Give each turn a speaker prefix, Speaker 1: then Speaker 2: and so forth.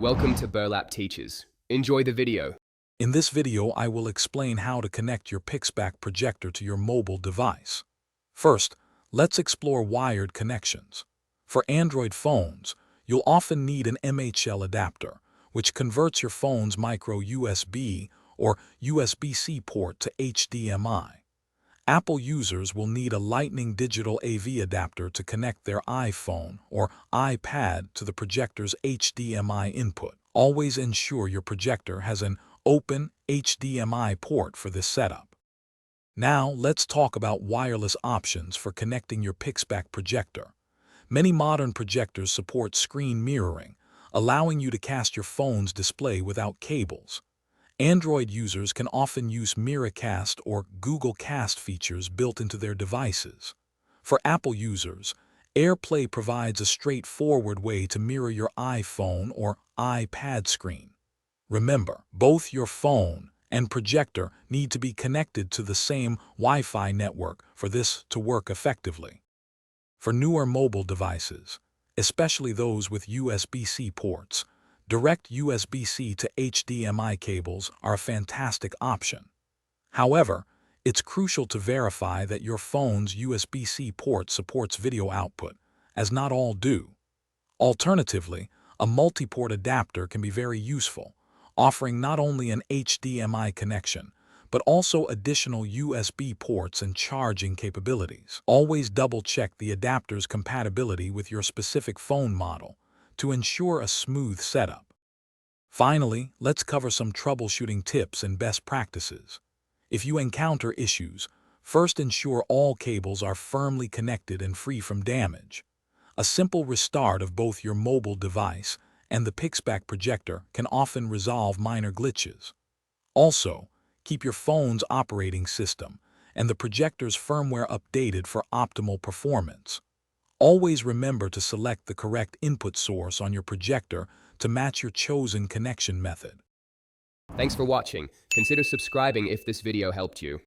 Speaker 1: Welcome to Burlap Teachers. Enjoy the video.
Speaker 2: In this video, I will explain how to connect your Pixpaq projector to your mobile device. First, let's explore wired connections. For Android phones, you'll often need an MHL adapter, which converts your phone's micro USB or USB-C port to HDMI. Apple users will need a Lightning Digital AV adapter to connect their iPhone or iPad to the projector's HDMI input. Always ensure your projector has an open HDMI port for this setup. Now, let's talk about wireless options for connecting your Pixpaq projector. Many modern projectors support screen mirroring, allowing you to cast your phone's display without cables. Android users can often use Miracast or Google Cast features built into their devices. For Apple users, AirPlay provides a straightforward way to mirror your iPhone or iPad screen. Remember, both your phone and projector need to be connected to the same Wi-Fi network for this to work effectively. For newer mobile devices, especially those with USB-C ports, direct USB-C to HDMI cables are a fantastic option. However, it's crucial to verify that your phone's USB-C port supports video output, as not all do. Alternatively, a multi-port adapter can be very useful, offering not only an HDMI connection, but also additional USB ports and charging capabilities. Always double-check the adapter's compatibility with your specific phone model to ensure a smooth setup. Finally, let's cover some troubleshooting tips and best practices. If you encounter issues, first ensure all cables are firmly connected and free from damage. A simple restart of both your mobile device and the Pixpaq projector can often resolve minor glitches. Also, keep your phone's operating system and the projector's firmware updated for optimal performance. Always remember to select the correct input source on your projector to match your chosen connection method.
Speaker 1: Thanks for watching. Consider subscribing if this video helped you.